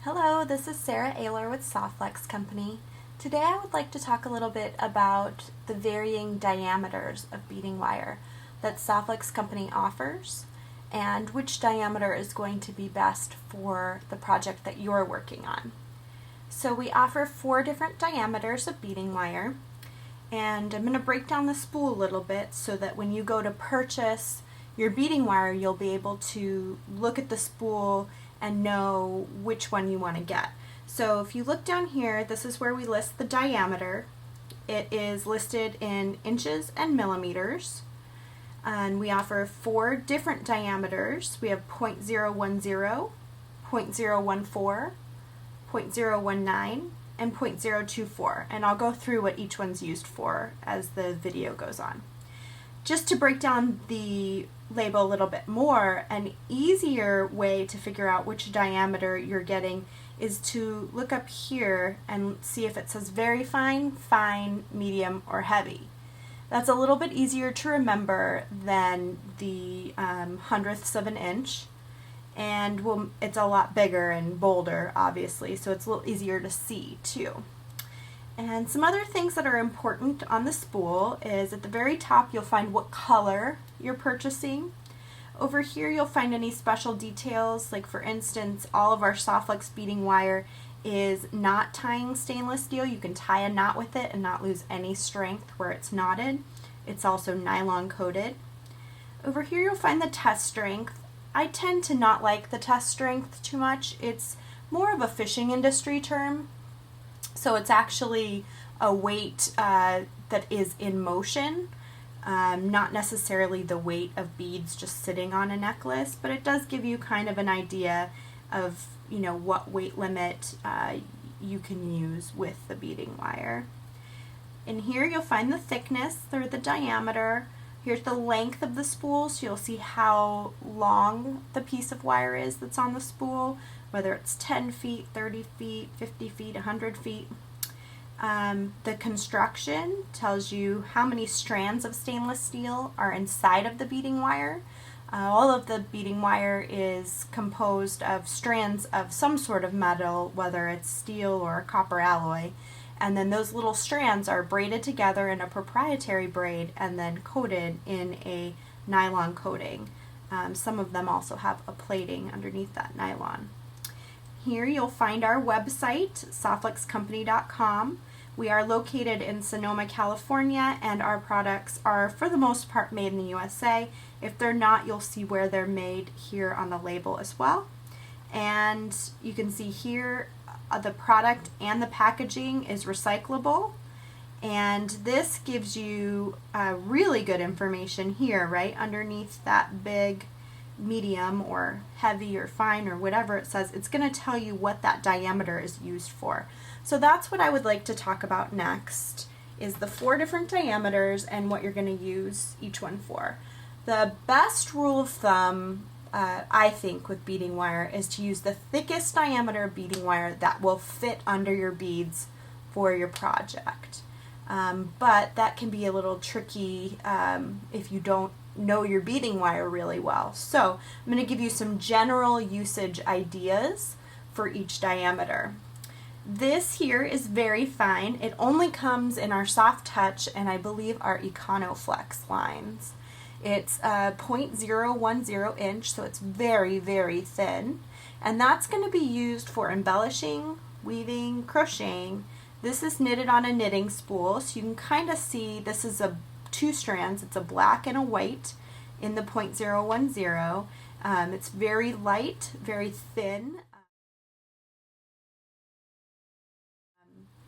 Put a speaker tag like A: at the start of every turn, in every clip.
A: Hello, this is Sara Oehler with Soft Flex Company. Today I would like to talk a little bit about the varying diameters of beading wire that Soft Flex Company offers and which diameter is going to be best for the project that you're working on. So we offer 4 different diameters of beading wire, and I'm going to break down the spool a little bit so that when you go to purchase your beading wire you'll be able to look at the spool and know which one you want to get. So if you look down here, this is where we list the diameter. It is listed in inches and millimeters, and we offer 4 different diameters. We have 0.010, 0.014, 0.019, and 0.024, and I'll go through what each one's used for as the video goes on. Just to break down the label a little bit more, an easier way to figure out which diameter you're getting is to look up here and see if it says very fine, fine, medium, or heavy. That's a little bit easier to remember than the hundredths of an inch, and it's a lot bigger and bolder, obviously, so it's a little easier to see too. And some other things that are important on the spool is at the very top you'll find what color you're purchasing. Over here you'll find any special details, like for instance all of our Soft Flex beading wire is not tying stainless steel. You can tie a knot with it and not lose any strength where it's knotted. It's also nylon coated. Over here you'll find the test strength. I tend to not like the test strength too much. It's more of a fishing industry term. So it's actually a weight that is in motion, not necessarily the weight of beads just sitting on a necklace, but it does give you kind of an idea of, what weight limit you can use with the beading wire. In here you'll find the thickness or the diameter. Here's the length of the spool, so you'll see how long the piece of wire is that's on the spool, whether it's 10 feet, 30 feet, 50 feet, 100 feet. The construction tells you how many strands of stainless steel are inside of the beading wire. All of the beading wire is composed of strands of some sort of metal, whether it's steel or a copper alloy, and then those little strands are braided together in a proprietary braid and then coated in a nylon coating. Some of them also have a plating underneath that nylon. Here you'll find our website, softflexcompany.com. We are located in Sonoma, California, and our products are for the most part made in the USA. If they're not, you'll see where they're made here on the label as well. And you can see here the product and the packaging is recyclable, and this gives you really good information here, right underneath that big medium or heavy or fine or whatever it says. It's going to tell you what that diameter is used for. So that's what I would like to talk about next, is the 4 different diameters and what you're going to use each one for. The best rule of thumb I think with beading wire is to use the thickest diameter beading wire that will fit under your beads for your project. But that can be a little tricky if you don't know your beading wire really well. So I'm going to give you some general usage ideas for each diameter. This here is very fine. It only comes in our Soft Touch and I believe our EconoFlex lines. It's 0.010 inch, so it's very, very thin, and that's going to be used for embellishing, weaving, crocheting. This is knitted on a knitting spool, so you can kind of see this is 2 strands. It's a black and a white in the 0.010. It's very light, very thin,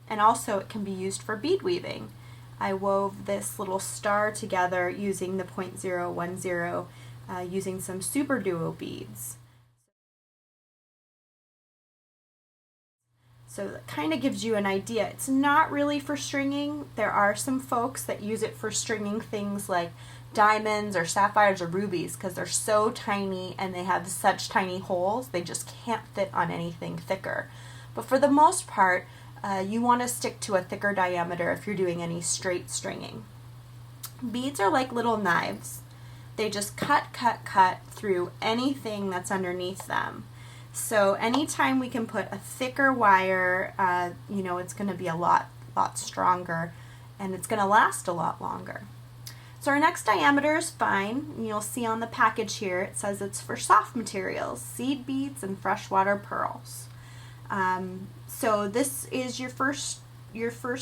A: and also it can be used for bead weaving. I wove this little star together using the 0.010, using some Super Duo beads. So that kind of gives you an idea. It's not really for stringing. There are some folks that use it for stringing things like diamonds or sapphires or rubies because they're so tiny and they have such tiny holes, they just can't fit on anything thicker. But for the most part, you want to stick to a thicker diameter if you're doing any straight stringing. Beads are like little knives. They just cut through anything that's underneath them. So anytime we can put a thicker wire, you know, it's going to be a lot stronger, and it's going to last a lot longer. So our next diameter is fine. You'll see on the package here it says it's for soft materials, seed beads and freshwater pearls. So this is your first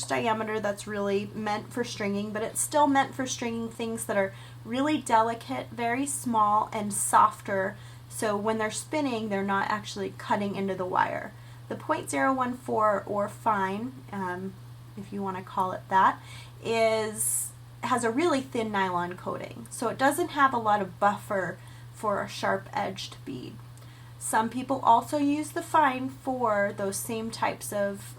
A: diameter that's really meant for stringing, but it's still meant for stringing things that are really delicate, very small, and softer, so when they're spinning they're not actually cutting into the wire. The .014 or fine, if you want to call it that, has a really thin nylon coating, so it doesn't have a lot of buffer for a sharp-edged bead. Some people also use the fine for those same types of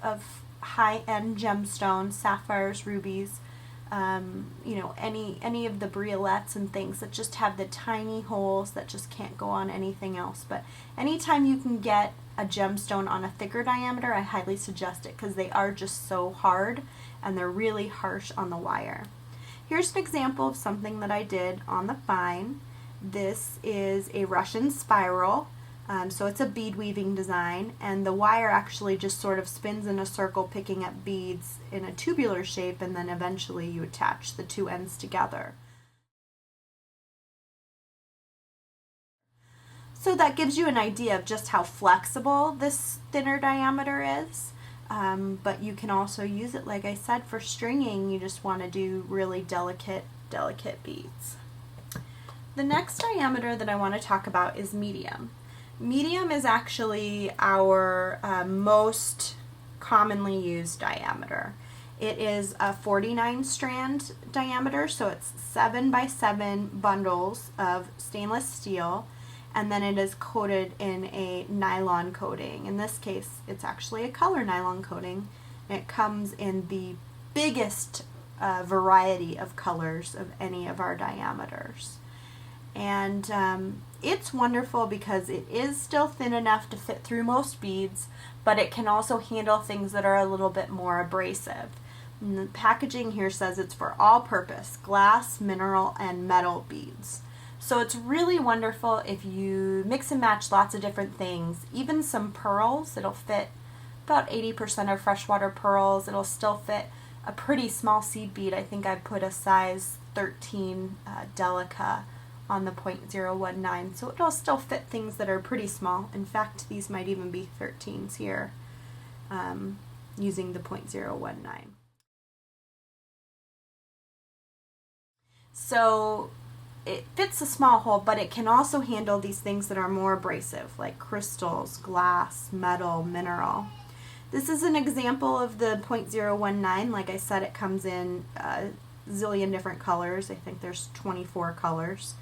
A: high-end gemstones, sapphires, rubies, you know, any of the briolets and things that just have the tiny holes that just can't go on anything else. But anytime you can get a gemstone on a thicker diameter, I highly suggest it, because they are just so hard and they're really harsh on the wire. Here's an example of something that I did on the fine. This is a Russian spiral. So it's a bead weaving design, and the wire actually just sort of spins in a circle, picking up beads in a tubular shape, and then eventually you attach the two ends together. So that gives you an idea of just how flexible this thinner diameter is, but you can also use it, like I said, for stringing. You just want to do really delicate beads. The next diameter that I want to talk about is medium. Medium is actually our most commonly used diameter. It is a 49 strand diameter, so it's 7 by 7 bundles of stainless steel, and then it is coated in a nylon coating. In this case, it's actually a color nylon coating. It comes in the biggest variety of colors of any of our diameters. And it's wonderful because it is still thin enough to fit through most beads, but it can also handle things that are a little bit more abrasive. And the packaging here says it's for all-purpose glass, mineral, and metal beads. So it's really wonderful if you mix and match lots of different things, even some pearls. It'll fit about 80% of freshwater pearls. It'll still fit a pretty small seed bead. I think I put a size 13 Delica on the .019, so it'll still fit things that are pretty small. In fact, these might even be 13s here, using the .019. So it fits a small hole, but it can also handle these things that are more abrasive, like crystals, glass, metal, mineral. This is an example of the .019. Like I said, it comes in a zillion different colors. I think there's 24 colors.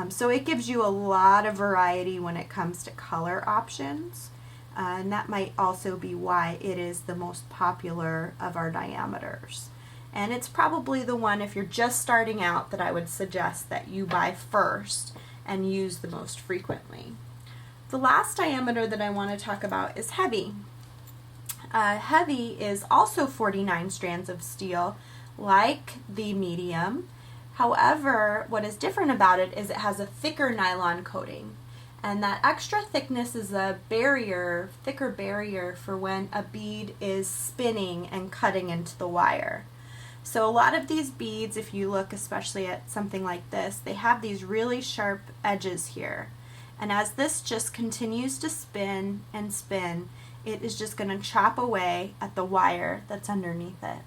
A: So it gives you a lot of variety when it comes to color options, and that might also be why it is the most popular of our diameters. And it's probably the one, if you're just starting out, that I would suggest that you buy first and use the most frequently. The last diameter that I want to talk about is heavy. Heavy is also 49 strands of steel, like the medium. However, what is different about it is it has a thicker nylon coating, and that extra thickness is a barrier, thicker barrier for when a bead is spinning and cutting into the wire. So a lot of these beads, if you look especially at something like this, they have these really sharp edges here, and as this just continues to spin and spin, it is just going to chop away at the wire that's underneath it.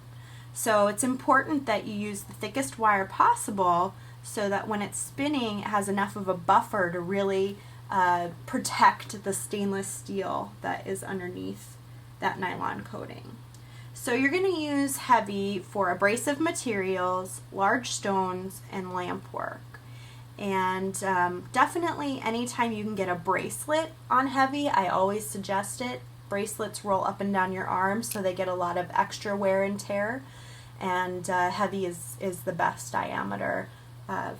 A: So it's important that you use the thickest wire possible so that when it's spinning, it has enough of a buffer to really protect the stainless steel that is underneath that nylon coating. So you're going to use heavy for abrasive materials, large stones, and lamp work. And definitely anytime you can get a bracelet on heavy, I always suggest it. Bracelets roll up and down your arms, so they get a lot of extra wear and tear, and heavy is the best diameter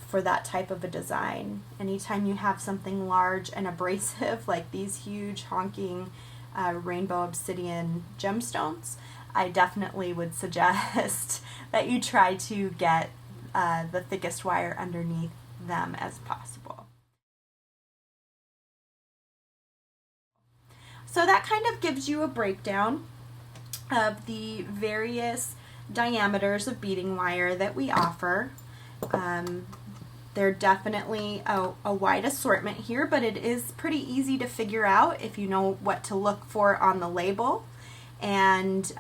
A: for that type of a design. Anytime you have something large and abrasive like these huge honking rainbow obsidian gemstones, I definitely would suggest that you try to get the thickest wire underneath them as possible. So that kind of gives you a breakdown of the various diameters of beading wire that we offer. They're definitely a wide assortment here, but it is pretty easy to figure out if you know what to look for on the label, and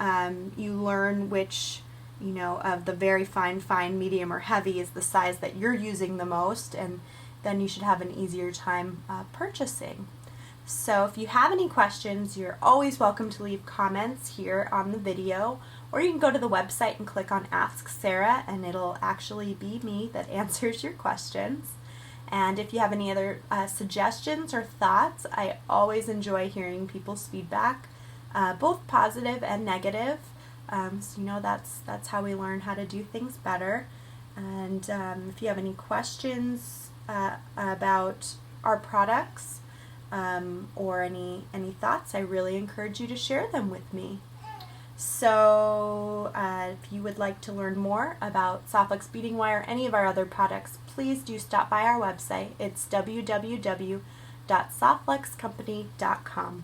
A: you learn which, you know, of the very fine, medium, or heavy is the size that you're using the most, and then you should have an easier time purchasing. So if you have any questions, you're always welcome to leave comments here on the video, or you can go to the website and click on Ask Sara, and it'll actually be me that answers your questions. And if you have any other suggestions or thoughts, I always enjoy hearing people's feedback, both positive and negative. So you know, that's how we learn how to do things better. And if you have any questions about our products or any thoughts, I really encourage you to share them with me. So if you would like to learn more about Soft Flex Beading Wire or any of our other products, please do stop by our website. It's www.softflexcompany.com.